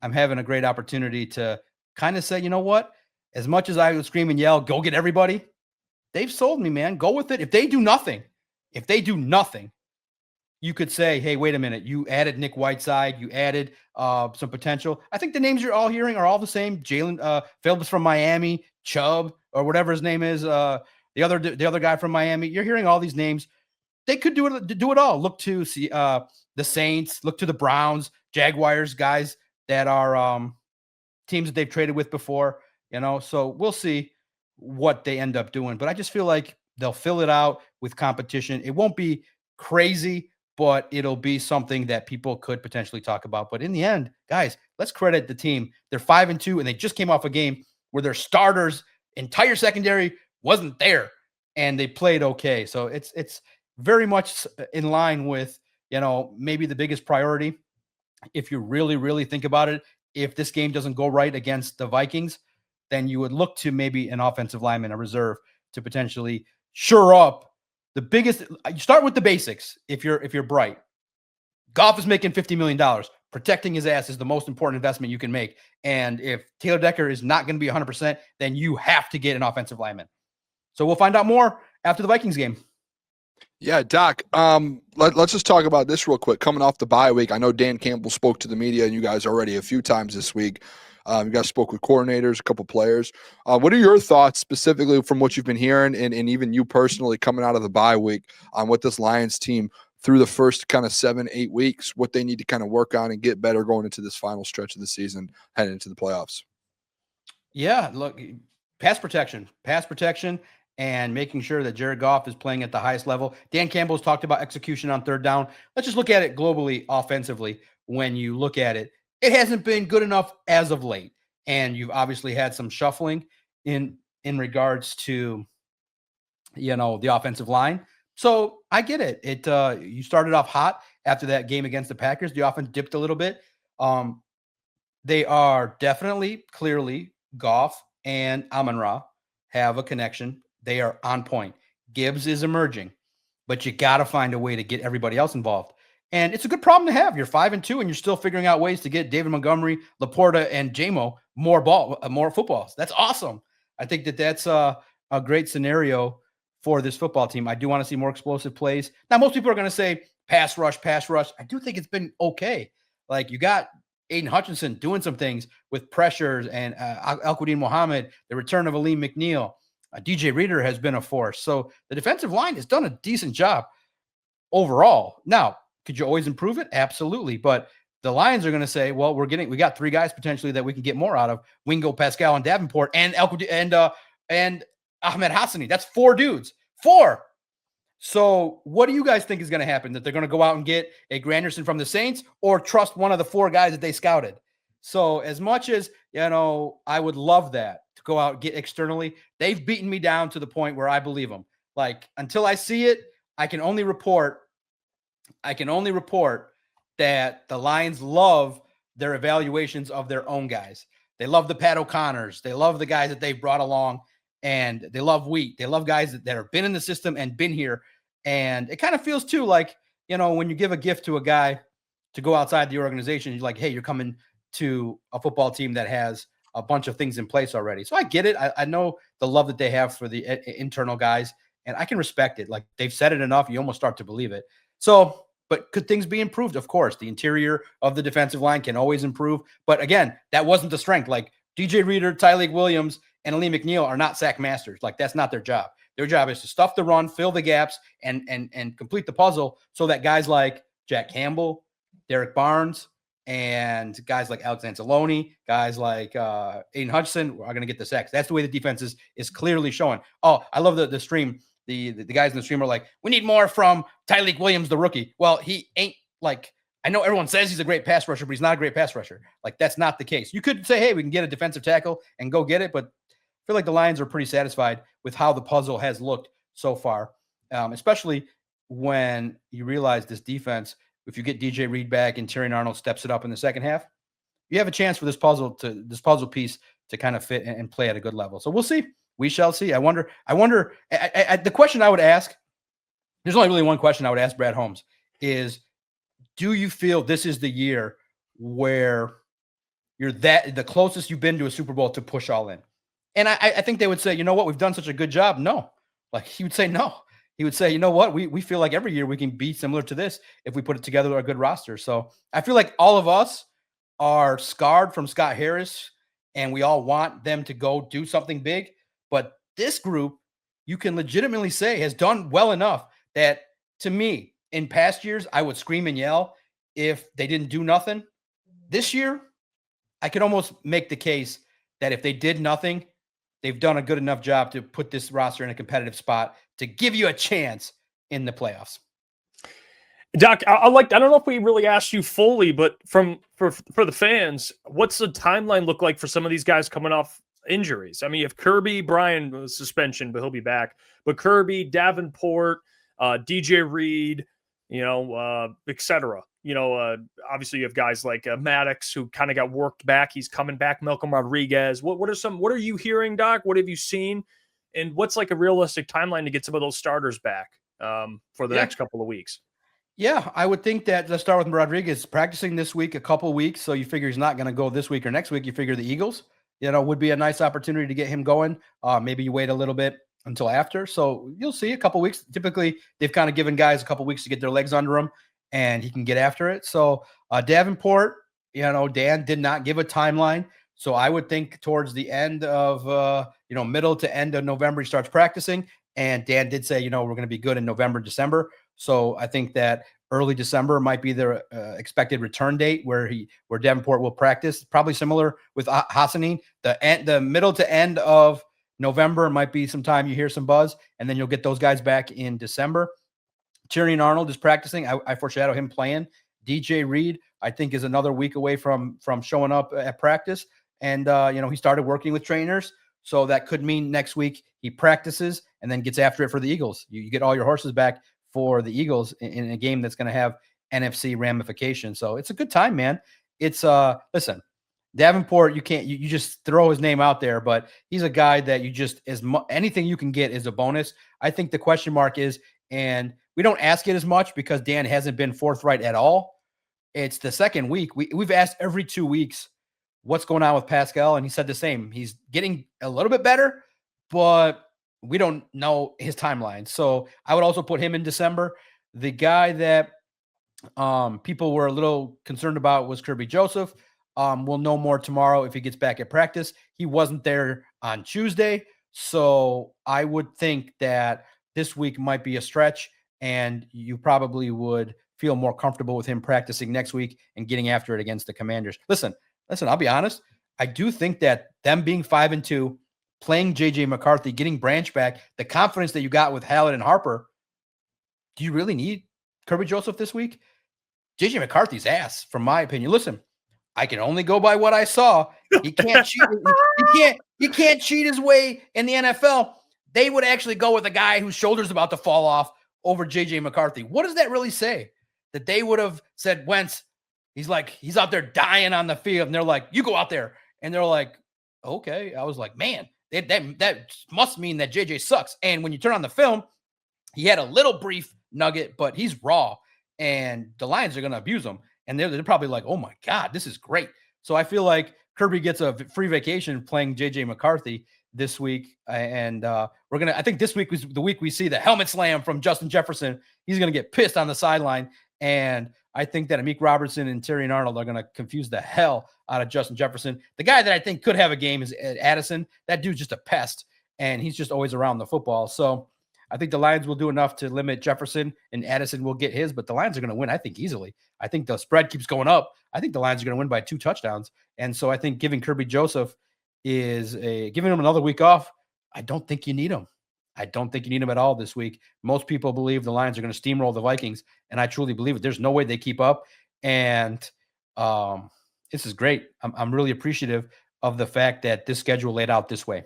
Speaker 2: having a great opportunity to kind of say, you know what? as much as I would scream and yell, go get everybody, they've sold me, man. Go with it. If they do nothing, you could say, hey, wait a minute. You added Nick Whiteside. You added some potential. I think the names you're all hearing are all the same. Jalen Phillips from Miami, Chubb, or whatever his name is. The other guy from Miami. You're hearing all these names. They could do it all. Look to see the Saints. Look to the Browns, Jaguars, guys that are teams that they've traded with before. So we'll see what they end up doing. But I just feel like they'll fill it out with competition. It won't be crazy, but it'll be something that people could potentially talk about. But in the end, guys, let's credit the team. They're 5-2, and they just came off a game where their starters, entire secondary wasn't there, and they played okay. So it's very much in line with, maybe the biggest priority. If you really, really think about it, if this game doesn't go right against the Vikings, then you would look to maybe an offensive lineman, a reserve, to potentially shore up the biggest. You start with the basics. If you're bright, Goff is making $50 million. Protecting his ass is the most important investment you can make. And if Taylor Decker is not going to be 100%, then you have to get an offensive lineman. So we'll find out more after the Vikings game.
Speaker 3: Yeah, Doc, let's just talk about this real quick. Coming off the bye week, I know Dan Campbell spoke to the media and you guys already a few times this week. You guys spoke with coordinators, a couple players. What are your thoughts specifically from what you've been hearing and even you personally coming out of the bye week on what this Lions team through the first kind of 7-8 weeks, what they need to kind of work on and get better going into this final stretch of the season, heading into the playoffs?
Speaker 2: Yeah, look, pass protection, and making sure that Jared Goff is playing at the highest level. Dan Campbell's talked about execution on third down. Let's just look at it globally, offensively. When you look at it, it hasn't been good enough as of late. And you've obviously had some shuffling in regards to, the offensive line. So I get it. You started off hot after that game against the Packers. The offense dipped a little bit. They are definitely, clearly, Goff and Amon-Ra have a connection. They are on point. Gibbs is emerging, but you got to find a way to get everybody else involved. And it's a good problem to have. You're 5-2, and you're still figuring out ways to get David Montgomery, Laporta, and Jamo more footballs. That's awesome. I think that's a great scenario for this football team. I do want to see more explosive plays. Now, most people are going to say pass rush. I do think it's been okay. Like, you got Aidan Hutchinson doing some things with pressures, and Al-Quadin Muhammad, the return of Aleem McNeil. DJ Reader has been a force. So the defensive line has done a decent job overall. Now, could you always improve it? Absolutely. But the Lions are going to say, well, we got 3 guys potentially that we can get more out of: Wingo, Pascal, and Davenport, and Ahmed Hassani. That's 4 dudes. 4. So what do you guys think is going to happen? That they're going to go out and get a Granderson from the Saints, or trust one of the 4 guys that they scouted? So as much as, I would love that to go out and get externally, they've beaten me down to the point where I believe them. Like, until I see it, I can only report that the Lions love their evaluations of their own guys. They love the Pat O'Connors. They love the guys that they've brought along, and they love Wheat. They love guys that have been in the system and been here. And it kind of feels too like, when you give a gift to a guy to go outside the organization, you're like, hey, you're coming to a football team that has a bunch of things in place already. So I get it. I know the love that they have for the internal guys, and I can respect it. Like, they've said it enough, you almost start to believe it. So, but could things be improved? Of course. The interior of the defensive line can always improve. But again, that wasn't the strength. Like, DJ Reader, Tyleik Williams, and Aleem McNeil are not sack masters. Like, that's not their job. Their job is to stuff the run, fill the gaps, and complete the puzzle, so that guys like Jack Campbell, Derek Barnes, and guys like Alex Anzalone, guys like Aidan Hutchinson are going to get the sacks. That's the way the defense is clearly showing. Oh, I love the stream. The guys in the stream are like, we need more from Tyleik Williams, the rookie. Well, he ain't, like, I know everyone says he's a great pass rusher, but he's not a great pass rusher. Like, that's not the case. You could say, hey, we can get a defensive tackle and go get it, but I feel like the Lions are pretty satisfied with how the puzzle has looked so far, especially when you realize this defense, if you get DJ Reed back and Terrion Arnold steps it up in the second half, you have a chance for this puzzle piece to kind of fit and play at a good level. So we'll see. We shall see. I wonder. The question I would ask, there's only really one question I would ask Brad Holmes, is, do you feel this is the year where you're the closest you've been to a Super Bowl to push all in? And I think they would say, you know what, we've done such a good job. No, like he would say no. He would say, you know what, we feel like every year we can be similar to this if we put it together with a good roster. So I feel like all of us are scarred from Scott Harris, and we all want them to go do something big. But this group, you can legitimately say, has done well enough that, to me, in past years, I would scream and yell if they didn't do nothing. This year, I could almost make the case that if they did nothing, they've done a good enough job to put this roster in a competitive spot to give you a chance in the playoffs.
Speaker 1: Doc, I don't know if we really asked you fully, but for the fans, what's the timeline look like for some of these guys coming off injuries? I mean, if Kirby, Brian was suspension, but he'll be back. But Kirby, Davenport, DJ Reed, et cetera. Obviously you have guys like Maddox who kind of got worked back. He's coming back. Malcolm Rodriguez. What are you hearing, Doc? What have you seen? And what's like a realistic timeline to get some of those starters back for the next couple of weeks?
Speaker 2: Yeah, I would think that, let's start with Rodriguez practicing this week, a couple of weeks. So you figure he's not going to go this week or next week. You figure the Eagles, would be a nice opportunity to get him going. Maybe you wait a little bit until after. So you'll see a couple of weeks. Typically, they've kind of given guys a couple of weeks to get their legs under them, and he can get after it. So Davenport, Dan did not give a timeline. So I would think towards the end of, middle to end of November, he starts practicing. And Dan did say, we're going to be good in November, December. So I think that early December might be the expected return date where Davenport will practice. Probably similar with Hassanin. The middle to end of November might be some time you hear some buzz, and then you'll get those guys back in December. Tyrion Arnold is practicing. I foreshadow him playing. DJ Reed, I think, is another week away from showing up at practice. And, he started working with trainers. So that could mean next week he practices and then gets after it for the Eagles. You get all your horses back for the Eagles in a game that's going to have NFC ramifications. So it's a good time, man. It's listen, Davenport, you just throw his name out there, but he's a guy that you just, anything you can get is a bonus. I think the question mark is, and we don't ask it as much because Dan hasn't been forthright at all. It's the second week. We've asked every 2 weeks what's going on with Pascal, and he said the same. He's getting a little bit better, but we don't know his timeline. So I would also put him in December. The guy that people were a little concerned about was Kirby Joseph. We'll know more tomorrow if he gets back at practice. He wasn't there on Tuesday, so I would think that this week might be a stretch, and you probably would feel more comfortable with him practicing next week and getting after it against the Commanders. Listen, I'll be honest. I do think that them being 5-2, playing JJ McCarthy, getting Branch back, the confidence that you got with Hallett and Harper, do you really need Kirby Joseph this week? JJ McCarthy's ass, from my opinion. Listen, I can only go by what I saw. He can't cheat. He can't cheat his way in the NFL. They would actually go with a guy whose shoulder's about to fall off over JJ McCarthy. What does that really say? That they would have said, Wentz, he's out there dying on the field, and they're like, you go out there. And they're like, okay. I was like, man, that must mean that JJ sucks. And when you turn on the film, he had a little brief nugget, but he's raw, and the Lions are going to abuse him. And they're probably like, oh my God, this is great. So I feel like Kirby gets a free vacation playing JJ McCarthy this week. And I think this week was the week we see the helmet slam from Justin Jefferson. He's going to get pissed on the sideline. And I think that Amik Robertson and Tyrion Arnold are going to confuse the hell out of Justin Jefferson. The guy that I think could have a game is Addison. That dude's just a pest, and he's just always around the football. So I think the Lions will do enough to limit Jefferson, and Addison will get his, but the Lions are going to win, I think, easily. I think the spread keeps going up. I think the Lions are going to win by 2 touchdowns. And so I think giving Kirby Joseph giving him another week off. I don't think you need him. I don't think you need him at all this week. Most people believe the Lions are going to steamroll the Vikings, and I truly believe it. There's no way they keep up. And this is great. I'm really appreciative of the fact that this schedule laid out this way.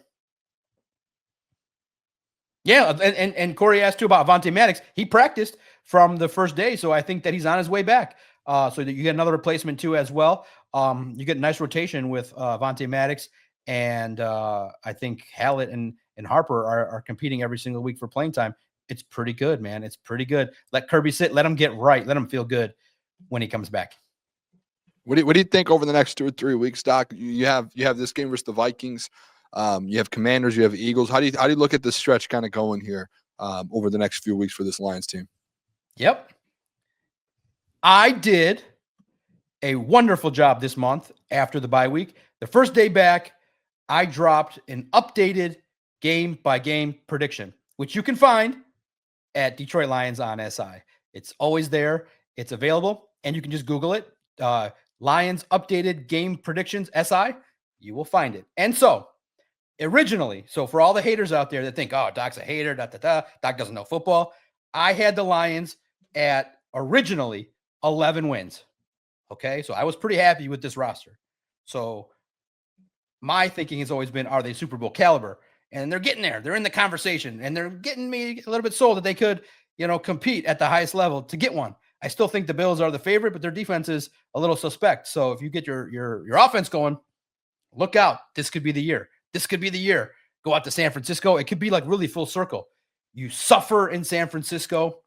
Speaker 2: Yeah, and Corey asked too about Avonte Maddox. He practiced from the first day, so I think that he's on his way back. So that you get another replacement too as well. You get a nice rotation with Avonte Maddox, and I think Hallett and Harper are competing every single week for playing time. It's pretty good, man. It's pretty good. Let Kirby sit. Let him get right. Let him feel good when he comes back.
Speaker 3: What do you think over the next 2 or 3 weeks, Doc? You have this game versus the Vikings. You have Commanders, you have Eagles. How do you look at this stretch kind of going here over the next few weeks for this Lions team?
Speaker 2: Yep. I did a wonderful job this month after the bye week. The first day back, I dropped an updated game-by-game prediction, which you can find at Detroit Lions on SI. It's always there. It's available, and you can just Google it. Lions updated game predictions SI. You will find it. And so, originally, for all the haters out there that think, oh, Doc's a hater, Doc doesn't know football, I had the Lions at originally 11 wins. Okay, so I was pretty happy with this roster. So my thinking has always been, are they Super Bowl caliber? And they're getting there. They're in the conversation, and they're getting me a little bit sold that they could, compete at the highest level to get one. I still think the Bills are the favorite, but their defense is a little suspect. So if you get your offense going, look out. This could be the year. This could be the year. Go out to San Francisco. It could be like really full circle. You suffer in San Francisco,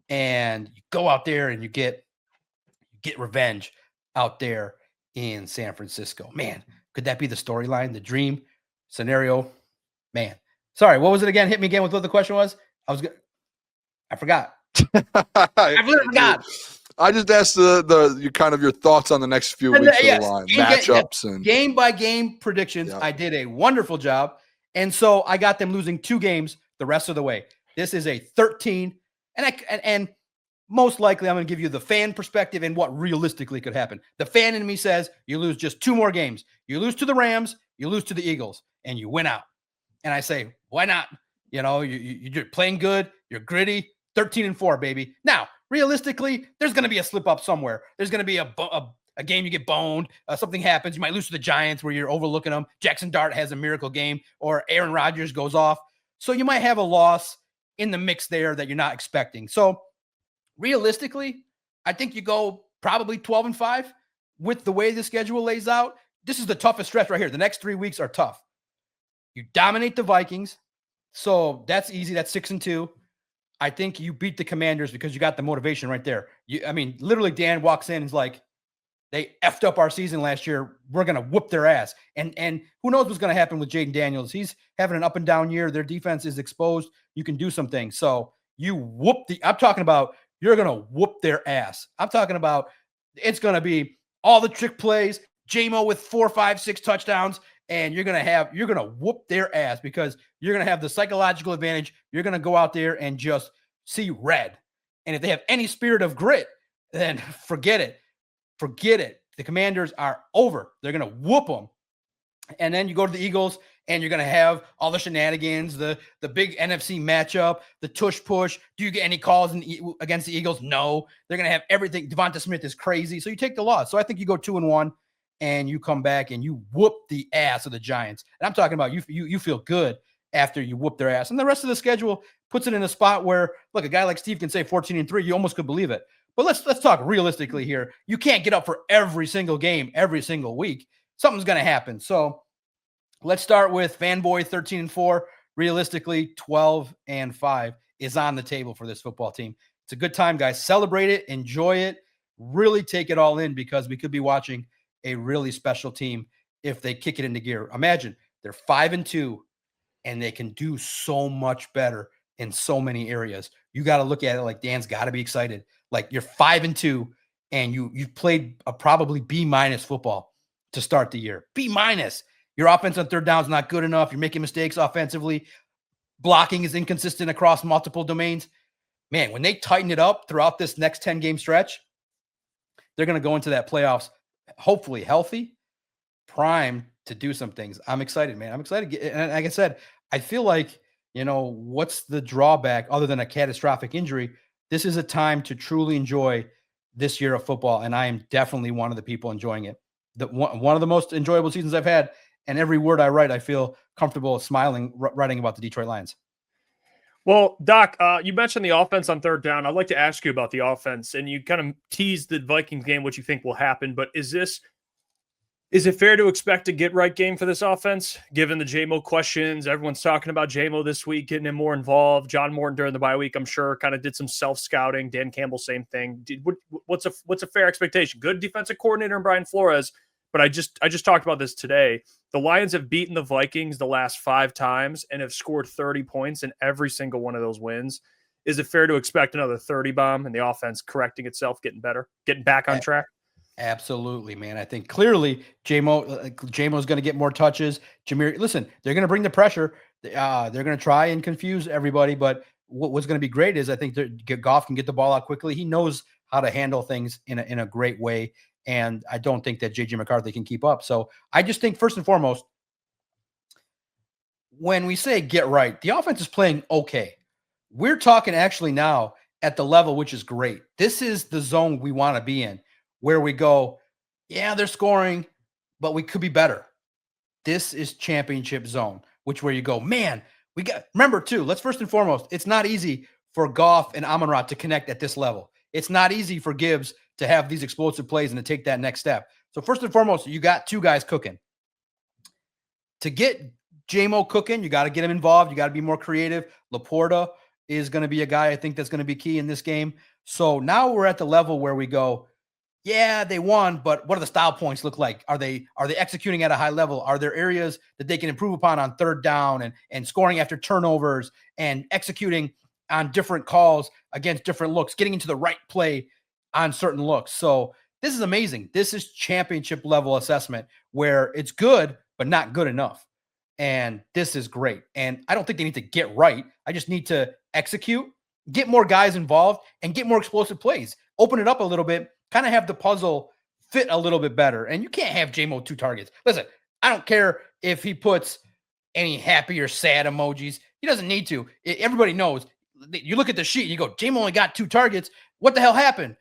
Speaker 2: and you go out there and you get revenge out there in San Francisco. Man, could that be the storyline, the dream scenario? Man, sorry, what was it again? Hit me again with what the question was. I forgot. I literally forgot.
Speaker 3: I just asked your thoughts on the next few weeks of the line, matchups and
Speaker 2: game by game predictions. Yep. I did a wonderful job, and so I got them losing 2 games the rest of the way. This is a 13, and most likely I'm going to give you the fan perspective and what realistically could happen. The fan in me says you lose just 2 more games. You lose to the Rams, you lose to the Eagles, and you win out. And I say, why not? You're playing good, you're gritty, 13-4, baby. Now, realistically, there's going to be a slip up somewhere. There's going to be a game you get boned. Something happens. You might lose to the Giants where you're overlooking them. Jackson Dart has a miracle game, or Aaron Rodgers goes off. So you might have a loss in the mix there that you're not expecting. So realistically, I think you go probably 12-5 with the way the schedule lays out. This is the toughest stretch right here. The next 3 weeks are tough. You dominate the Vikings. So that's easy. That's 6-2. I think you beat the Commanders because you got the motivation right there. Literally Dan walks in and is like, they effed up our season last year. We're going to whoop their ass. And who knows what's going to happen with Jaden Daniels. He's having an up and down year. Their defense is exposed. You can do some things. So I'm talking about you're going to whoop their ass. I'm talking about it's going to be all the trick plays, Jamo with 4, 5, 6 touchdowns, and you're going to whoop their ass because you're going to have the psychological advantage. You're going to go out there and just see red. And if they have any spirit of grit, then forget it. Forget it. The Commanders are over. They're going to whoop them. And then you go to the Eagles, and you're going to have all the shenanigans, the big NFC matchup, the tush push. Do you get any calls against the Eagles? No. They're going to have everything. Devonta Smith is crazy. So you take the loss. So I think you go 2-1, and you come back and you whoop the ass of the Giants. And I'm talking about you feel good after you whoop their ass. And the rest of the schedule puts it in a spot where, look, a guy like Steve can say 14-3. You almost could believe it. But let's talk realistically here. You can't get up for every single game every single week. Something's going to happen. So let's start with Fanboy 13-4. Realistically, 12-5 is on the table for this football team. It's a good time, guys. Celebrate it. Enjoy it. Really take it all in because we could be watching a really special team if they kick it into gear. Imagine they're 5-2 and they can do so much better in so many areas. You got to look at it like Dan's got to be excited. Like you're 5-2 and you've played a probably B- football to start the year. B-. Your offense on third down is not good enough. You're making mistakes offensively. Blocking is inconsistent across multiple domains. Man, when they tighten it up throughout this next 10-game stretch, they're going to go into that playoffs hopefully healthy, primed to do some things. I'm excited, man. I'm excited. And like I said, I feel like, what's the drawback other than a catastrophic injury? This is a time to truly enjoy this year of football, and I am definitely one of the people enjoying it. One of the most enjoyable seasons I've had, and every word I write, I feel comfortable smiling writing about the Detroit Lions.
Speaker 1: Well, Doc, you mentioned the offense on third down. I'd like to ask you about the offense, and you kind of teased the Vikings game, what you think will happen, but is it fair to expect a get-right game for this offense, given the Jamo questions? Everyone's talking about Jamo this week, getting him more involved. John Morton during the bye week, I'm sure, kind of did some self-scouting. Dan Campbell, same thing. What's a fair expectation? Good defensive coordinator in Brian Flores, but I just talked about this today. The Lions have beaten the Vikings the last 5 times and have scored 30 points in every single one of those wins. Is it fair to expect another 30 bomb and the offense correcting itself, getting better, getting back on track?
Speaker 2: Absolutely, man. I think clearly Jamo's going to get more touches. Jameer, listen, they're going to bring the pressure. They're going to try and confuse everybody. But what's going to be great is I think Goff can get the ball out quickly. He knows how to handle things in a great way. And I don't think that J.J. McCarthy can keep up. So I just think first and foremost, when we say get right, the offense is playing okay. We're talking actually now at the level, which is great. This is the zone we want to be in, where we go, yeah, they're scoring, but we could be better. This is championship zone, where you go, man, remember too, let's first and foremost, it's not easy for Goff and Amon-Ra to connect at this level. It's not easy for Gibbs to have these explosive plays and to take that next step. So first and foremost, you got 2 guys cooking. To get Jamo cooking, you got to get him involved. You got to be more creative. Laporta is going to be a guy I think that's going to be key in this game. So now we're at the level where we go, yeah, they won, but what do the style points look like? Are they executing at a high level? Are there areas that they can improve upon on third down and scoring after turnovers and executing on different calls against different looks, getting into the right play on certain looks? So this is amazing. This is championship level assessment where it's good, but not good enough. And this is great. And I don't think they need to get right. I just need to execute, get more guys involved, and get more explosive plays. Open it up a little bit, kind of have the puzzle fit a little bit better. And you can't have Jamo 2 targets. Listen, I don't care if he puts any happy or sad emojis. He doesn't need to. Everybody knows. You look at the sheet, you go, Jamo only got 2 targets. What the hell happened?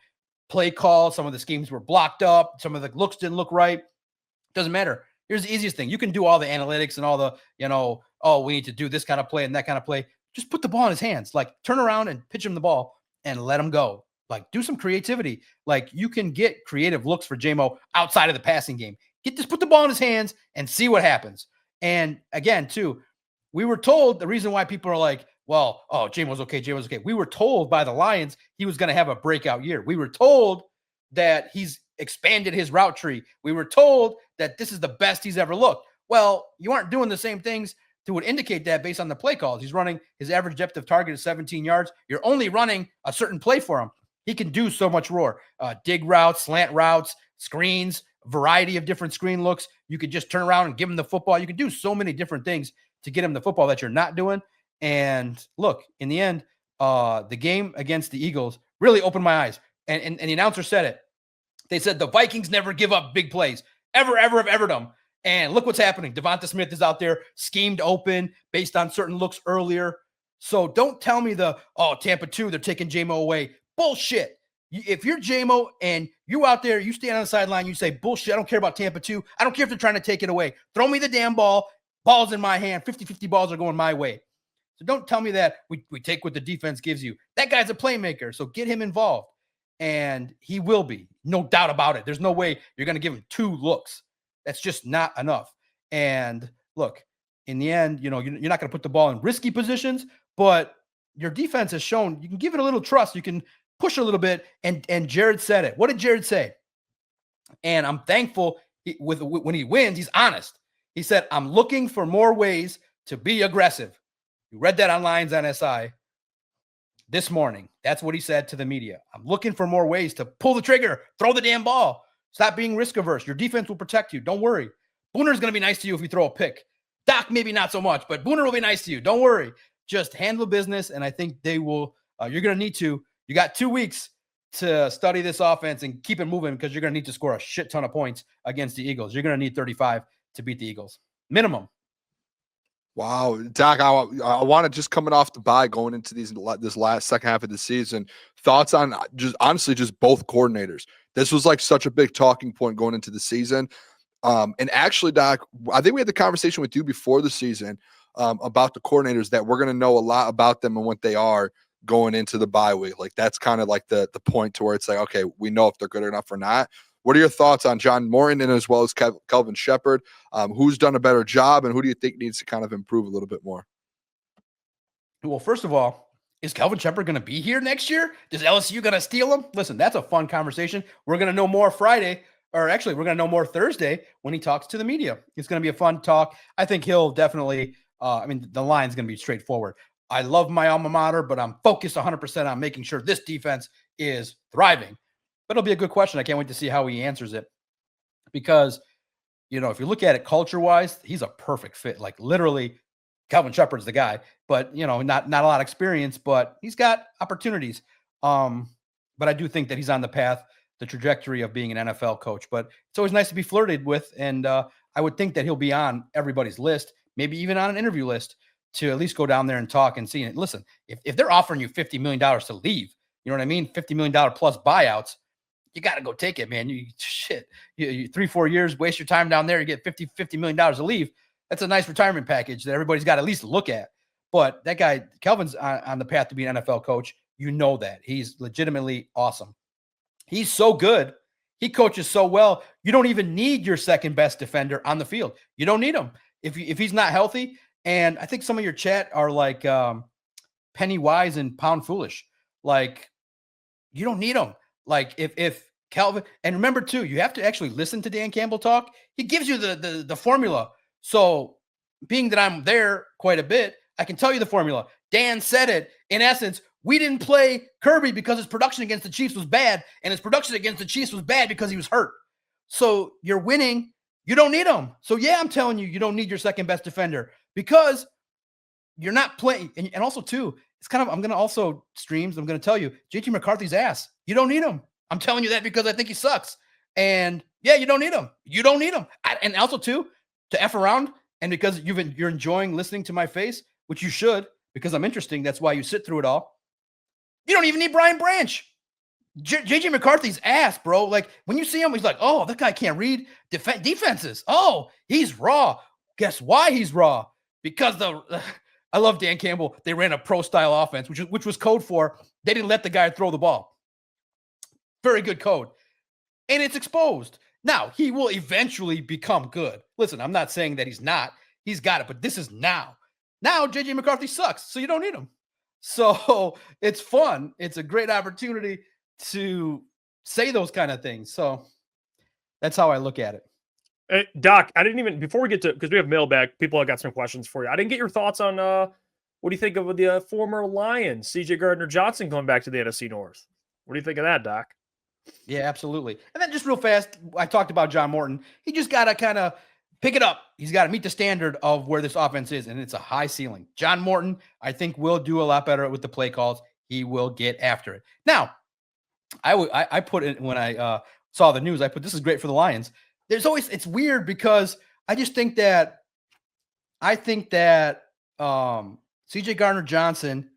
Speaker 2: Play call. Some of the schemes were blocked up. Some of the looks didn't look right. Doesn't matter. Here's the easiest thing. You can do all the analytics and all the, oh, we need to do this kind of play and that kind of play. Just put the ball in his hands. Like, turn around and pitch him the ball and let him go. Like, do some creativity. Like, you can get creative looks for Jamo outside of the passing game. Put the ball in his hands and see what happens. And again, too, we were told the reason why people are like, well, oh, Jamo's okay. We were told by the Lions he was going to have a breakout year. We were told that he's expanded his route tree. We were told that this is the best he's ever looked. Well, you aren't doing the same things that would indicate that based on the play calls. He's running his average depth of target is 17 yards. You're only running a certain play for him. He can do so much more. Dig routes, slant routes, screens, variety of different screen looks. You could just turn around and give him the football. You can do so many different things to get him the football that you're not doing. And look, in the end, the game against the Eagles really opened my eyes. And the announcer said it. They said the Vikings never give up big plays. Ever have ever done. And look what's happening. Devonta Smith is out there schemed open based on certain looks earlier. So don't tell me Tampa 2, they're taking Jamo away. Bullshit. If you're Jamo and you out there, you stand on the sideline, you say, bullshit, I don't care about Tampa 2. I don't care if they're trying to take it away. Throw me the damn ball. Ball's in my hand. 50-50 balls are going my way. So don't tell me that we take what the defense gives you. That guy's a playmaker, so get him involved. And he will be. No doubt about it. There's no way you're going to give him 2 looks. That's just not enough. And look, in the end, you're not going to put the ball in risky positions, but your defense has shown you can give it a little trust. You can push a little bit. And Jared said it. What did Jared say? And I'm thankful when he wins, he's honest. He said, I'm looking for more ways to be aggressive. You read that on Lions NSI this morning. That's what he said to the media. I'm looking for more ways to pull the trigger, throw the damn ball. Stop being risk averse. Your defense will protect you. Don't worry. Booner's going to be nice to you if you throw a pick. Doc, maybe not so much, but Booner will be nice to you. Don't worry. Just handle business, and I think they will. You're going to need to. You got 2 weeks to study this offense and keep it moving because you're going to need to score a shit ton of points against the Eagles. You're going to need 35 to beat the Eagles. Minimum.
Speaker 3: Wow, Doc, I want to just coming off the bye, going into this last second half of the season, thoughts on just both coordinators. This was like such a big talking point going into the season. And actually, Doc, I think we had the conversation with you before the season about the coordinators that we're going to know a lot about them and what they are going into the bye week. Like that's kind of like the point to where it's like, okay, we know if they're good enough or not. What are your thoughts on John Morton and as well as Kelvin Shepherd? Who's done a better job and who do you think needs to kind of improve a little bit more?
Speaker 2: Well, first of all, is Kelvin Shepherd going to be here next year? Is LSU going to steal him? Listen, that's a fun conversation. We're going to know more Friday or actually, we're going to know more Thursday when he talks to the media. It's going to be a fun talk. I think he'll definitely, the line's going to be straightforward. I love my alma mater, but I'm focused 100% on making sure this defense is thriving. But it'll be a good question. I can't wait to see how he answers it because, if you look at it culture-wise, he's a perfect fit. Like literally, Calvin Shepard's the guy, but, not a lot of experience, but he's got opportunities. But I do think that he's on the trajectory of being an NFL coach. But it's always nice to be flirted with, and I would think that he'll be on everybody's list, maybe even on an interview list, to at least go down there and talk and see it. Listen, if they're offering you $50 million to leave, you know what I mean? $50 million plus buyouts, you got to go take it, man. You 3-4 years, waste your time down there, you get $50 million to leave. That's a nice retirement package that everybody's got to at least look at. But that guy, Calvin's on the path to be an NFL coach. You know that. He's legitimately awesome. He's so good. He coaches so well. You don't even need your second best defender on the field. You don't need him if he's not healthy. And I think some of your chat are like penny wise and pound foolish. Like, you don't need him. Like if Calvin, and remember too, you have to actually listen to Dan Campbell talk. He gives you the formula. So being that I'm there quite a bit, I can tell you the formula. Dan said it. In essence, we didn't play Kirby because his production against the Chiefs was bad, and his production against the Chiefs was bad because he was hurt. So you're winning. You don't need him. So yeah, I'm telling you, you don't need your second best defender because you're not playing. And also too, it's kind of, I'm going to also streams. I'm going to tell you, JT McCarthy's ass. You don't need him. I'm telling you that because I think he sucks. And yeah, you don't need him. You don't need him. And also too, to F around. And because you're enjoying listening to my face, which you should, because I'm interesting. That's why you sit through it all. You don't even need Brian Branch. JJ McCarthy's ass, bro. Like when you see him, he's like, oh, that guy can't read defenses. Oh, he's raw. Guess why he's raw? Because I love Dan Campbell. They ran a pro style offense, which was code for they didn't let the guy throw the ball. Very good code. And it's exposed. Now, he will eventually become good. Listen, I'm not saying that he's not. He's got it, but this is now. Now, JJ McCarthy sucks, so you don't need him. So it's fun. It's a great opportunity to say those kind of things. So that's how I look at it.
Speaker 1: Hey, Doc, I didn't even, before we get to, because we have mailbag, people have got some questions for you. I didn't get your thoughts on what do you think of the former Lions, CJ Gardner-Johnson, going back to the NFC North? What do you think of that, Doc?
Speaker 2: Yeah, absolutely. And then just real fast, I talked about John Morton. He just got to kind of pick it up. He's got to meet the standard of where this offense is, and it's a high ceiling. John Morton, I think, will do a lot better with the play calls. He will get after it. Now, I put it when I saw the news, I put, this is great for the Lions. It's weird because I just think that CJ Gardner-Johnson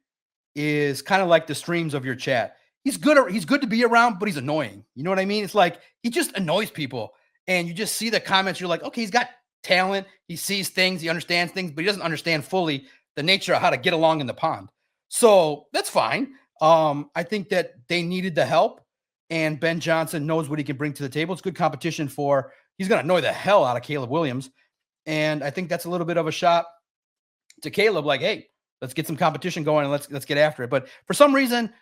Speaker 2: is kind of like the streams of your chat. He's good to be around, but he's annoying. You know what I mean? It's like he just annoys people. And you just see the comments. You're like, okay, he's got talent. He sees things. He understands things, but he doesn't understand fully the nature of how to get along in the pond. So that's fine. I think that they needed the help, and Ben Johnson knows what he can bring to the table. It's good competition he's going to annoy the hell out of Caleb Williams. And I think that's a little bit of a shot to Caleb. Like, hey, let's get some competition going and let's get after it. But for some reason,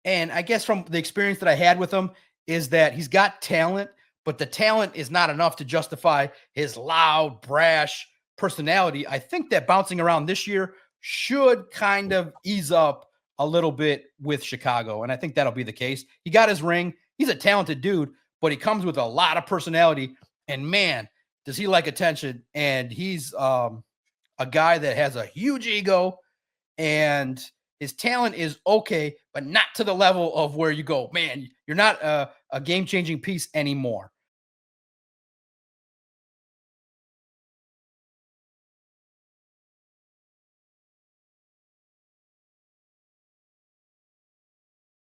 Speaker 2: and I guess from the experience that I had with him, is that he's got talent, but the talent is not enough to justify his loud, brash personality. I think that bouncing around this year should kind of ease up a little bit with Chicago, and I think that'll be the case. He got his ring. He's a talented dude, but he comes with a lot of personality, and man, does he like attention. And he's a guy that has a huge ego, and his talent is okay, but not to the level of where you go, man, you're not a game-changing piece anymore.